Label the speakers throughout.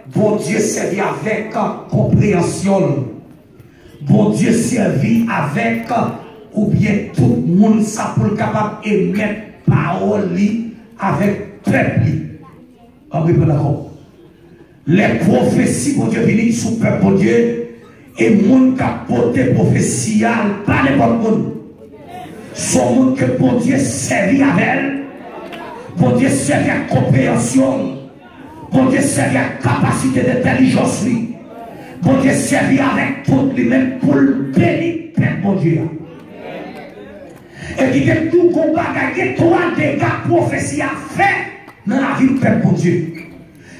Speaker 1: Bon Dieu servi avec compréhension. Bon Dieu servi avec ou bien tout le monde ça pour capable émettre parole avec peuple. On est d'accord. Les prophéties, bon Dieu, viennent sous peuple, bon Dieu, et le monde qui a porté prophétie, pas n'importe monde. Son monde que bon Dieu servi avec elle, bon Dieu servi avec compréhension, bon Dieu servi avec capacité d'intelligence, bon Dieu servi avec tout lui-même pour le bénir, bon Dieu. Et qui est tout combat, qui est trois dégâts prophétie à faire dans la vie de peuple, bon Dieu.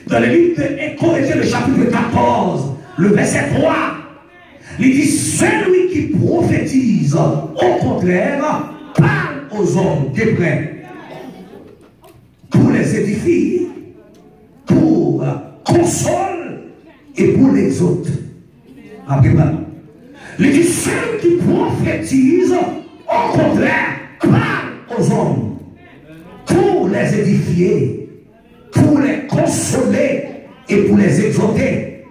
Speaker 1: Dans le livre de Corinthiens, le chapitre 14, le verset 3, il dit celui qui prophétise, au contraire, parle aux hommes d'Hébreux pour les édifier, pour consoler et pour les autres. Il dit celui qui prophétise, au contraire, parle aux hommes pour les édifier, pour les consoler et pour les exhorter.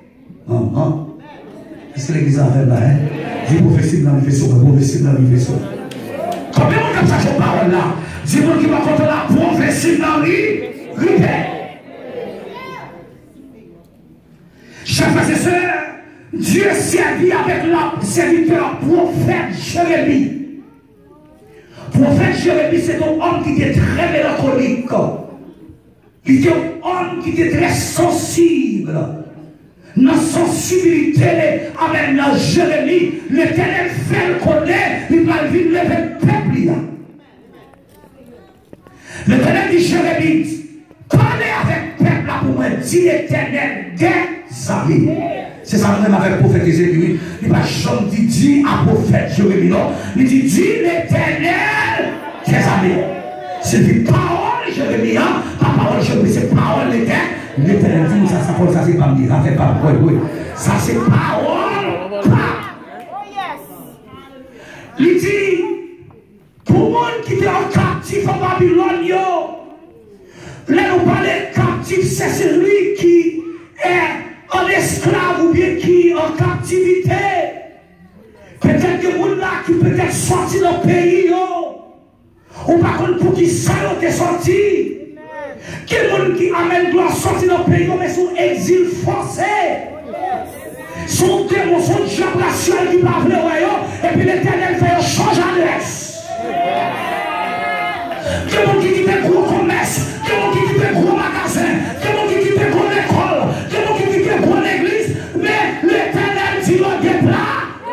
Speaker 1: Qu'est-ce que l'église a fait là? Dis prophétie dans le vaisseau, prophétie dans le vaisseau. Combien de monde a cette parole là? Dis-moi qui va contre la prophétie dans le vaisseau. Chers frères et sœurs, Dieu servit avec le serviteur prophète Jérémie. Prophète Jérémie, c'est un homme qui était très mélancolique. Il était un homme qui était très sensible. Dans sensibilité, avec Jérémie, l'Éternel fait le connaître, il va vivre le peuple. L'Éternel dit Jérémie, parlez avec le peuple pour moi, dit l'Éternel des amis. C'est ça même avec le prophète Jérémie. Il va jamais dire à prophète Jérémie, non. Il dit l'Éternel des amis. C'est une parole Jérémie, pas parole Jérémie, c'est parole l'Éternel. L'Éternel dit, ça parole, ça c'est pas me dire, ça fait pas, oui. Ça c'est parole, pas. Il dit, pour le monde qui est en captif en Babylone, là nous parlons captif, c'est celui qui est en esclave ou bien qui est en captivité. Peut-être que les gens là qui peut-être sorti dans le pays, ou par contre pour qui ça est sorti. Quel monde qui amène doit sortir dans le pays, mais son exil forcé. Son démon, son diable rationnel qui va venir au royaume, et puis l'Éternel fait changer d'adresse. Quel monde qui quitte gros commerce, quel monde qui quitte gros magasin, quel monde qui quitte gros école, quel monde qui quitte gros église, mais l'Éternel dit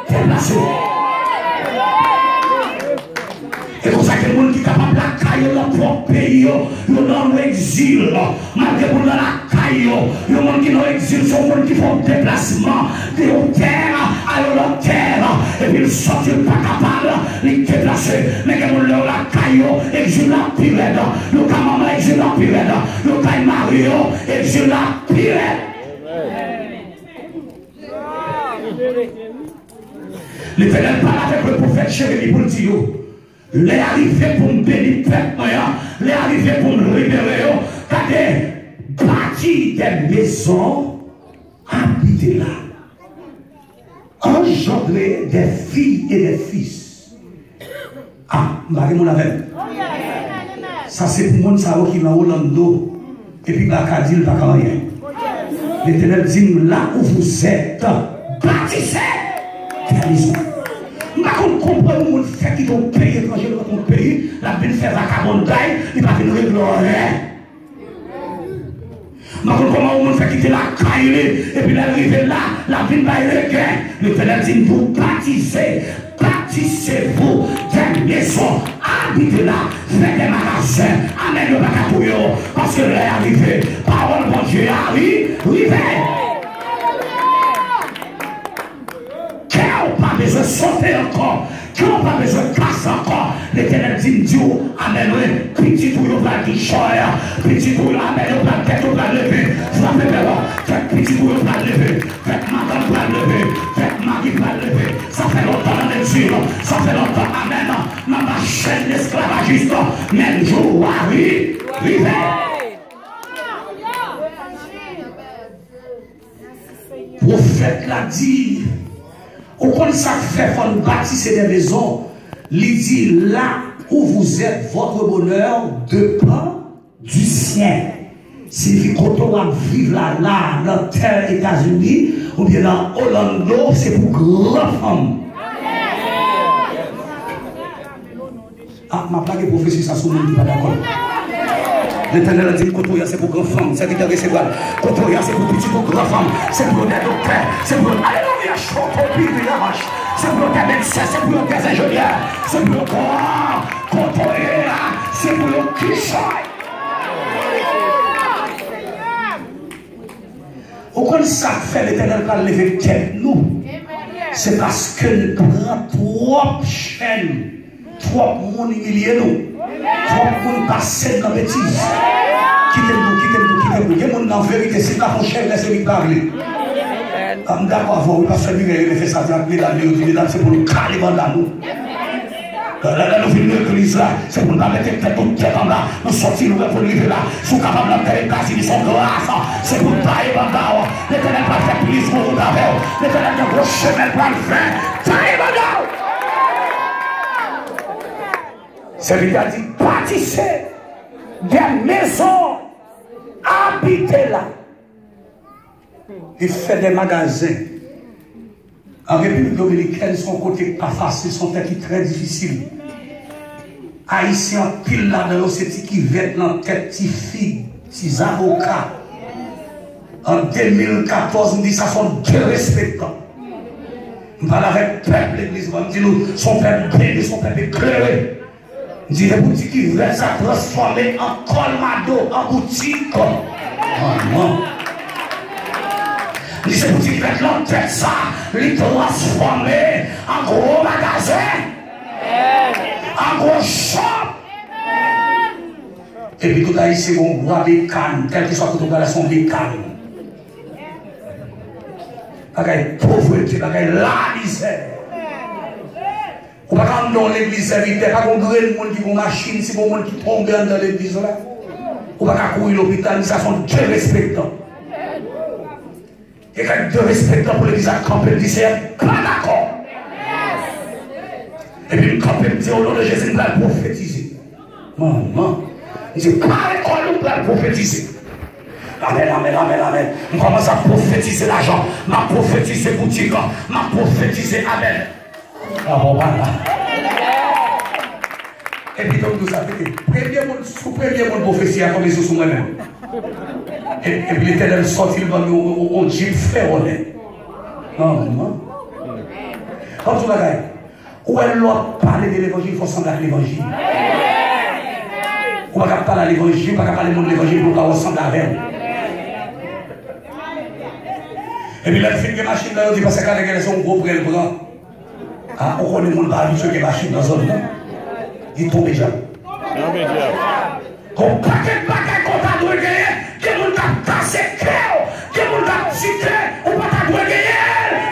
Speaker 1: déplacé. Et pour ça que le monde qui est capable de cailler dans propre pays, il est dans l'exil. Malgré pour dans la caille, il y a des gens qui sont dans l'exil, sont des gens qui font déplacement de terre à l'autre terre. Et puis ils sortent, ils ne sont pas capables de les déplacer. Mais il y a des gens qui sont dans la caille, exil la pire. Le cas maman, exil la pire. Le cas Mario, exil la pire. L'Éternel parle avec le prophète Jérémie pour dire. Les arrivés pour me bénir, les arrivés pour me libérer, car des bâtis des maisons, habiter là, engendrer des filles et des fils. Ah, mon avec. Ça c'est pour mon savon qui va au Orlando, et puis Bacadie, il va rien. L'Éternel dit, là où vous êtes, bâtissez des maisons. On comprend que les gens fait qu'ils ont payé étranger dans notre pays, la ville fait vagabondaille, il va venir régler rien. Comment on fait quitter la caille et puis l'arriver là, la ville va régler. L'Éternel dit vous bâtissez-vous des maisons, habitez là, faites des magasins, amenez le bacatouillot, parce que l'est arrivé, parole mon Dieu arrive. Pas besoin de sauter encore, qui n'ont pas besoin de casser encore. L'Éternel dit Dieu, amène-le, petit tout, il va dire choya, petit tout, amène, il va tête, il va lever, frappez belle, faites petit tout, il va lever, faites madame, il va lever, faites mari, il va lever. Ça fait longtemps dans l'exil, ça fait longtemps, amen, dans ma chaîne d'esclavagiste, même jour arrive. prophète l'a dit, au compte ça fait qu'on bâtisse des maisons, il dit là où vous êtes, votre bonheur dépend du sien. Signifie qu'on va vivre là, dans terre États-Unis, ou bien dans Orlando, c'est pour grand femme. Ah, ma blague prophétie, ça se dit pas d'accord. L'Éternel a dit que c'est pour grand femme, c'est pour c'est pour petit pour grand femme, c'est pour des docteurs, c'est pour alléluia, c'est pour des médecins, c'est pour des ingénieurs, c'est pour c'est pour le Christ. Pourquoi ça fait l'Éternel pas lever tête nous? C'est parce que nous prenons trop chaîne, trop monde humilié nous, trop monde passé dans la bêtise. Quittez-nous. Il y a des gens en vérité, c'est pas mon chef, laissez-lui parler. D'accord, vous ne pouvez pas faire faire ça, c'est pour nous caler dans nous. Là, nous venons de l'église là, c'est pour nous mettre toute tête en bas, nous sortir, nous pour livrer là, sous capable de faire grâce, ils sont grâce, c'est pour tailler en bas, l'Éternel va faire plus pour vous d'avant, l'Éternel de gros chemin pour le faire, tailler en bas. C'est lui qui a dit, bâtissez des maisons, habitez là. Il fait des magasins. En République dominicaine, son côté pas facile, son tête très difficile. Haïtiens pile là-dedans, c'est qui vêtent dans tête, petits filles, petits avocats. En 2014, on dit ça sont deux respectants. On parle avec le peuple, l'église, on dit nous, son peuple béni, son peuple éclairé. On dit les boutiques qui veulent ça transformer en colmado, en boutique. Oh non. C'est pour dire que l'entête ça, les transformer en gros magasin, en gros shop. Et puis tout à ici, on boit des cannes, quel que soit que tout sont des cannes. Bagaille pauvreté, bagaille la misère. On ne va pas dans l'église, il n'y a pas de monde qui a une machine, c'est un monde qui tombe dans l'église là. On ne va pas courir l'hôpital, ça sont deux respectants. Et quand deux respectants pour l'église à camper, il dit c'est pas d'accord. Et puis le camper dit au nom de Jésus, il va prophétiser. Maman, il dit pas l'école, nous va prophétiser. Amen, amen, amen, amen. On commence à prophétiser l'argent, m'a prophétiser boutique, m'a prophétiser amen. Ah bon, voilà. Et puis comme vous savez, premier monde prophétie a commencé sur moi-même. Et puis l'Éternel sortit au jeep ferronné. Non, non. Quand tu regardes, où est l'autre parler de l'évangile, il faut ressembler à l'évangile. On ne va pas parler à l'évangile, on ne va pas parler de l'évangile pour qu'on ressemble à elle. Et puis la fille de machine là, on dit parce qu'elle sont gros pour elle prend. Ah, on connaît le monde habitué qui est machine dans la zone, non? Il tombe déjà. Qu'on paquet de bagages qu'on t'a doué gagner, que nous t'a cassé cœur, que nous t'a cité, on va t'a doué gagner.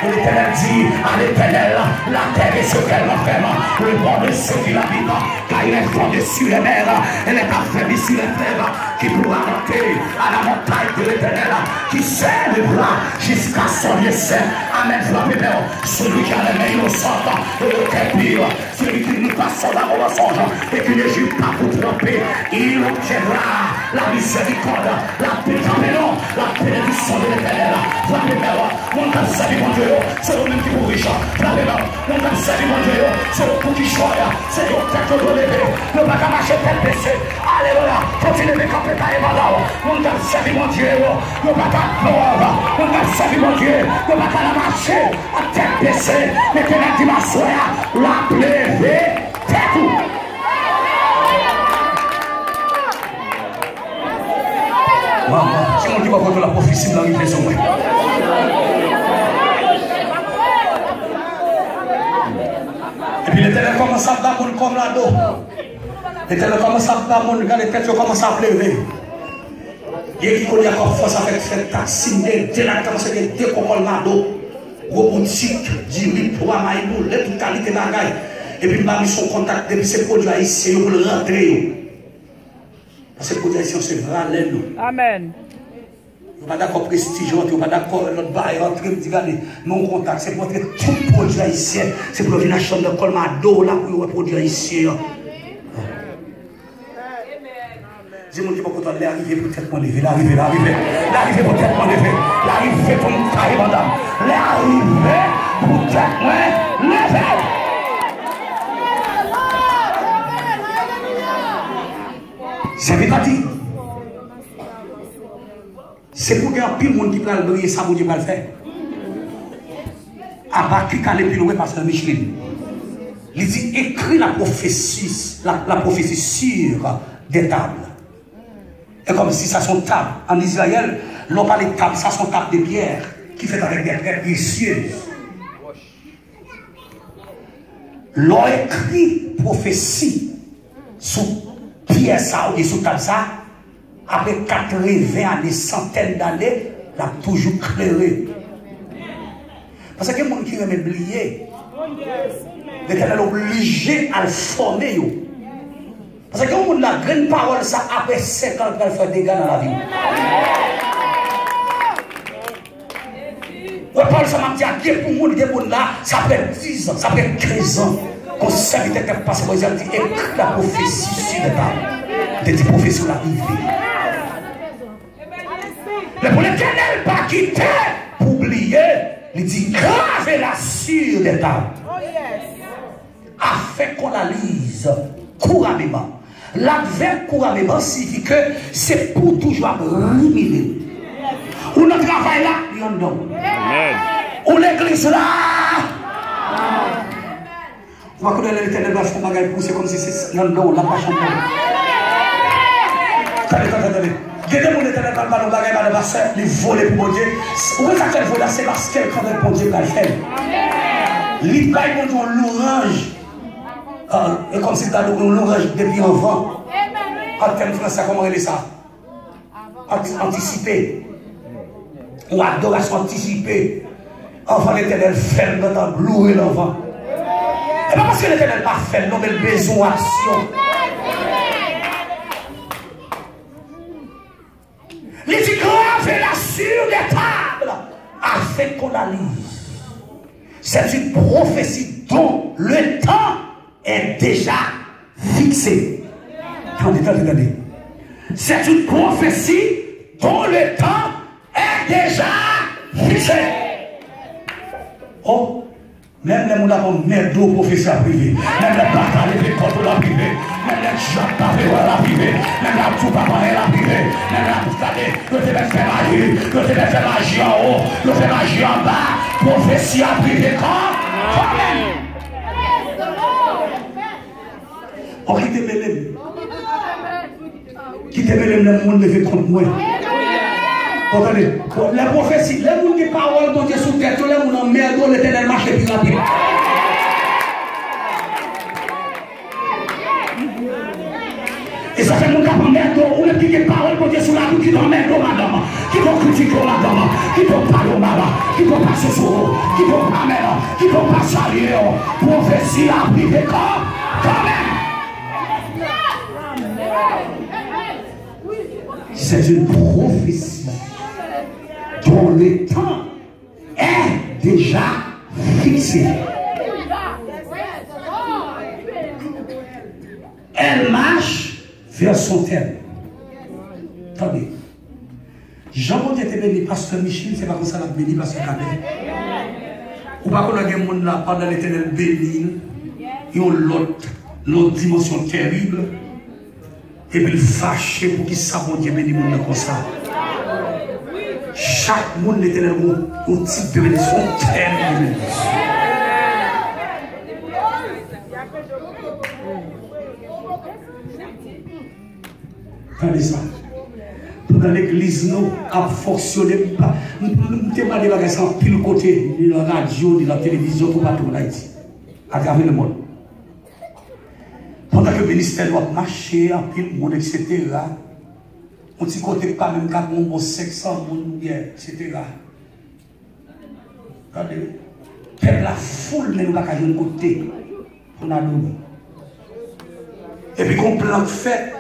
Speaker 1: L'Éternel dit à l'Éternel, la terre est ce qu'elle m'a fait, le monde est ce qu'il habite, car il est fondé sur les mers, elle est affaiblie sur les terres, qui pourra monter à la montagne de l'Éternel, qui s'élèvera jusqu'à son essai. Amen, flamme mère, celui qui a les mains innocentes et le cœur pire, celui qui nous passe dans le mensonge et qui ne joue pas pour tromper, il obtiendra la miséricorde, la paix, la bénédiction de l'Éternel. Flamme mère, mon Dieu, c'est mon Dieu, c'est le même qui vous riche. Flamme mère, mon Dieu, c'est mon Dieu, c'est le coup qui choisit, c'est le tête de lever, le bac à marcher tête baissée. Alléluia, continuez de camper ta évalue. Mon Dieu, c'est mon Dieu, le bac à pleurer, mon Dieu, c'est mon Dieu, le bac à la marcher, à tête baissée, l'Éternel dit ma soeur, la lever, tête tout. Maman, si on dit pas contre la prophétie dans l'impression. Et puis l'Éternel commence à faire comme la dos. L'Éternel commence à faire mon gars, l'Éternel commence à pleurer. Et qui connaît encore force avec cette taxi, des délatants, des décocolmado, gros boutique, du riz, pour amaïbou, les toutes qualités bagaille. Et puis, il m'a mis son contact depuis ces produits haïtiens pour le rentrer. Parce que les produits haïtiens, c'est vrai, nous.
Speaker 2: Amen.
Speaker 1: pas d'accord prestige, on pas d'accord notre bail, rentrer, me dit, regardez, mon contact, c'est pour montrer tout produit haïtien, c'est pour venir acheter le colmado là pour produire haïtien. Dis-moi qui va content l'arrivée pour tête lever, l'arrivée pour tête lever, l'arrivée pour nous tailler, madame, l'arrivée pour tête lever. C'est pas dit. C'est pour qu'il y ait un pile monde qui peut le briller, ça, vous Dieu va le faire. À part qui calait puis le pasteur Micheline. Il dit écrit la prophétie sur des tables. Et comme si ça sont tables. En Israël, l'on parle de tables, ça sont tables de pierre qui fait avec des pierres précieuses. L'on écrit prophétie sous pierre ça ou sous table ça. Après 80 à des centaines d'années, l'a toujours clairé. Parce que les gens qui aiment oublier, l'Éternel est obligé à le former. Parce que les gens la grande parole, ça après 5 ans, va faire des dégâts dans la vie. On parle ça m'a dit à qui pour les gens là, ça fait 10 ans, ça fait 15 ans. Qu'on sait que les passé pour exemple, écrit la prophétie sur les tables. Des prophéties la vie. Mais pour l'Éternel pas quitter pour oublier, il dit gravez-la sur les tables. Afin qu'on la lise couramment. L'adverbe couramment signifie que c'est pour toujours ruminer. Ou notre travail là, il y en a. Ou l'église là. On va connaître l'Éternel va faire un bagage pour c'est comme si c'est non, la pas chanter. Attendez. Il y a des gens qui ont des bagages, ils volent pour Dieu. Où est-ce qu'elle vole? C'est parce qu'elle quand elle pour Dieu qu'elle fait. Ils baillent l'orange. Et comme si tu as l'orange depuis avant. En termes français, comment on dit ça? Anticipé. Ou adoration anticipée. Enfant l'Éternel ferme dans ta louer l'enfant. Et pas parce que l'Éternel pas fait, non, mais le besoin d'action. Il dit gravez-la sur des tables afin qu'on la lise. C'est une prophétie dont le temps est déjà fixé. Attendez. C'est une prophétie dont le temps est déjà fixé. Oh, même les gens qui ont mis d'eau professeur privé, même les batailles de l'école de la privée, même les gens qui ont la privée, même les tout papa et la privée, même les gens qui ont fait magie en haut, qui ont fait magie en bas, prophétie à privé quand même. On quitte Belém. Quitte Belém, le monde ne fait contre moi. Attendez, les prophéties, les gens qui parlent de Dieu sous terre, les gens en merde, l'Éternel marche plus rapide. Et ça fait mon gars en merde, ou les qui parlent de Dieu sous la route, qui t'en merde, madame, qui vont critiquer madame, qui vont parler madame, qui vont passer sur eux, qui vont pas mère, qui vont pas saluer, prophétie à privé quand même. C'est une prophétie dont le temps est déjà fixé. Elle marche vers son terme. Attendez. Jean-Paul était béni, pasteur Michel, c'est pas comme ça l'a béni, pasteur Kabé. Ou pas qu'on a des gens là, pendant l'Éternel béni, ils ont l'autre dimension terrible. Et puis fâché pour qu'ils savent Dieu béni monde comme ça. Chaque monde l'Éternel au type de bénédiction terrible. Regardez ça. Dans l'église, nous avons fonctionné. Nous ne pas des bagages en pile côté, de la radio, de la télévision, tout partout en Haïti, à travers le monde. Pendant que le ministère doit marcher, en pile monde, etc. On dit côté pas même 4 bon 500 monde, etc. Regardez. La foule n'est pas qu'à un côté pour nous adorer. Et puis qu'on plan fait.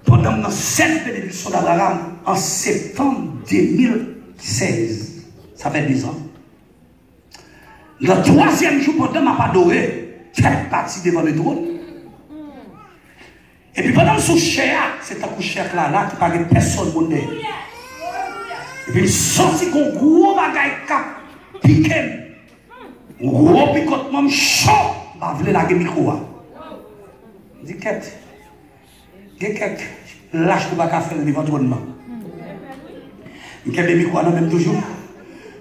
Speaker 1: Pendant 7 bénédictions d'Abraham, en septembre 2016. Ça fait 10 ans. Le troisième jour, pendant m'a pas adoré, tête partie devant le trône. Et puis pendant sous cher, c'est un coup cher là, qui parlait personne au monde. Et puis il sortit qu'on gros bagaille cap, piqué. Gros picotement chaud, bah voulait la micro. Dit qu'est lâche pour pas faire devant tout le monde. Il y a des micros là même toujours.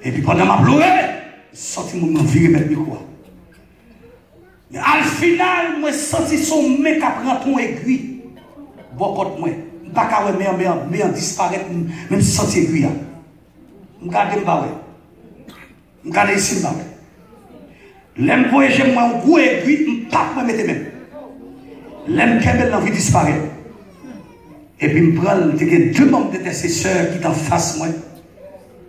Speaker 1: Et puis pendant ma pleuré, sorti mon virer mettre micro. Mais al final, moi senti son mec qui prend ton aiguille. Bon côté moi, pas qu'à mais en disparaître même si senti aiguille. Je regarde pas ouais. Je regarde ici pas ouais. L'aime voyager moi un gros aiguille, pas me mettre même. L'aime qu'elle l'envie disparaître. Et puis je prends deux membres d'intercesseurs qui sont en face moi.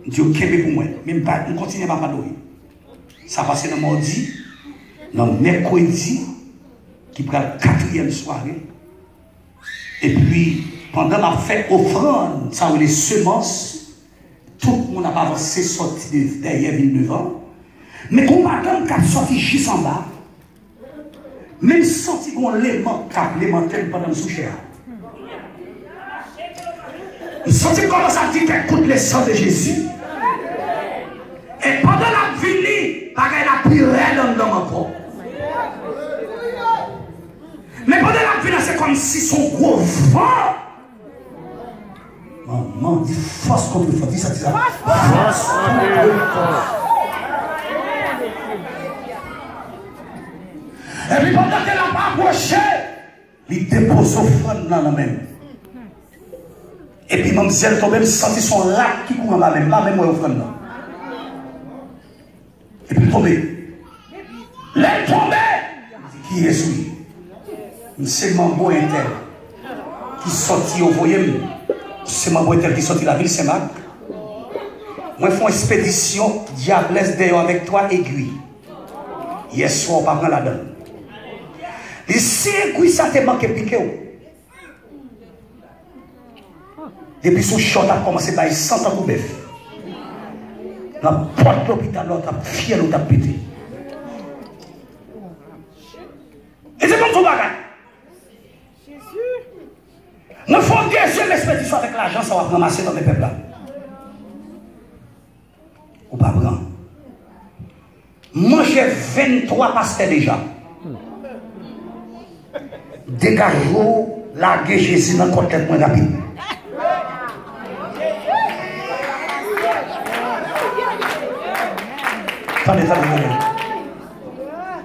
Speaker 1: Je dis OK pour moi, mais je continue à pas dormir. Ça passe dans mardi, dans mercredi, qui prend la 4e soirée. Et puis, pendant la fête offrande, ça veut les semences, tout le monde a avancé, sorti derrière Villeneuve. Mais quand madame qui a sorti juste en bas, même sorti qu'on l'élément pendant le sous-cher. Il sorti commence à dire qu'elle coûte le sang de Jésus. Et pendant la vie, elle a pris rien dans mon corps. Mais pendant la vie, c'est comme si son gros vent. Maman dit force contre force. Dis ça, dis ça. Force contre force. Et puis pendant qu'elle n'a pas approché, il dépose offrande dans la même. Et puis mademoiselle quand même senti son lac qui court dans la même offrande là. Et puis tomber. L'aile tomber. Qui est celui? C'est Mambo Intel qui sortit au voyage. C'est Mambo Intel qui sortit la ville Saint-Marc. Moi, je fais une expédition diablesse d'ailleurs avec toi aiguille. Hier soir, on va prendre la donne. Et si aiguille ça te manque piqué. Depuis son short a commencé par 100 ans de bœuf. La porte de l'hôpital, l'autre a fier, l'autre a pété. Et c'est comme tout bagage. Nous faisons deuxième expédition avec l'argent, ça va ramasser dans les peuples là. Ou pas prendre. Moi j'ai 23 pasteurs déjà. Dégagez-vous, larguez Jésus dans le côté moins rapide.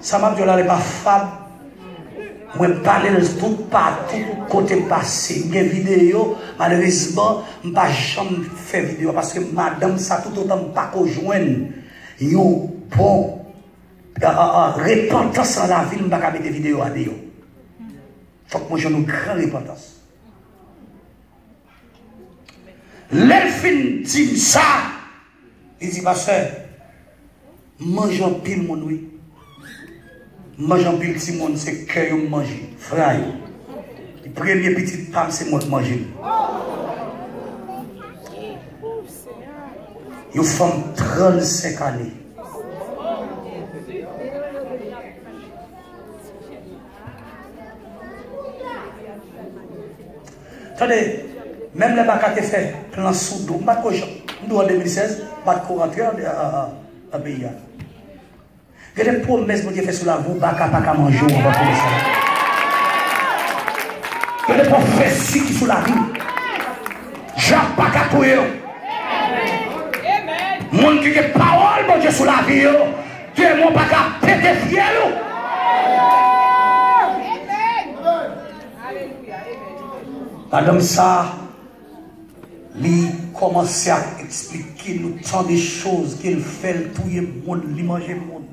Speaker 1: Ça m'a dit là, pas femme. Moi, je parle de tout partout, côté passé. Mes vidéos, malheureusement, je ne peux pas jamais faire vidéo parce que madame, ça tout autant pas rejoindre. Yo, bon, repentance dans la ville, je ne peux pas mettre des vidéos à Dieu. Il faut que moi, j'ai une grande repentance. L'elfine dit ça. Il dit, pasteur, mangeons pile mon oui. Mangeons pile si mon c'est que vous mangez. Frère, le premier petit femme c'est moi qui mange. Une femme 35 années. Attendez, même les bacs qui fait plan sous d'eau, nous en 2016, pas de rentrer à pays. Il y a des promesses que Dieu fait sur la boue, pas qu'à manger, on va commencer. Il y a des prophéties qui sont sur la vie. Jacques pas qu'à courir. Monde qui a parole, mon Dieu, sur la vie, Dieu mon pas qu'à péter fiel. Madame ça, lui commençait à expliquer nous tant de choses qu'il fait, tout le monde, il mange le monde.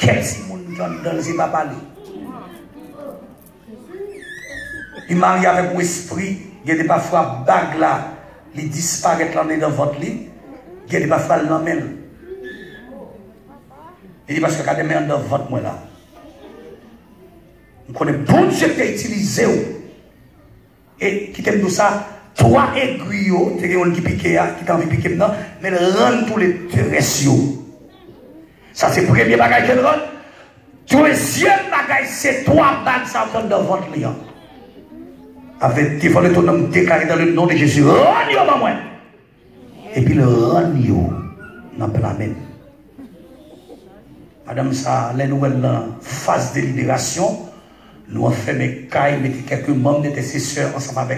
Speaker 1: Quel si monde dans les pas il marie avec mon esprit, il y a des parfois bague là, il disparaît dans votre lit, il y a des parfois l'emmène. Il dit parce que quand il est dans votre moi là, on connaît bon Dieu qui a utilisé et qui t'aime tout ça, trois aiguilles, tu as qui piqué, qui t'a envie de piquer maintenant, mais rend tous les tresses. Ça, c'est le premier bagage qu'elle rend. Deuxième bagage, c'est trois balles ça dans votre lien. Avec des fois ton nom déclaré dans le nom de Jésus. Rends-yo, maman. Et puis le rend-yo, n'a pas la même. Madame, ça, les nouvelles phase de libération, nous avons fait mes cailles, mettez quelques membres de tes sœurs ensemble avec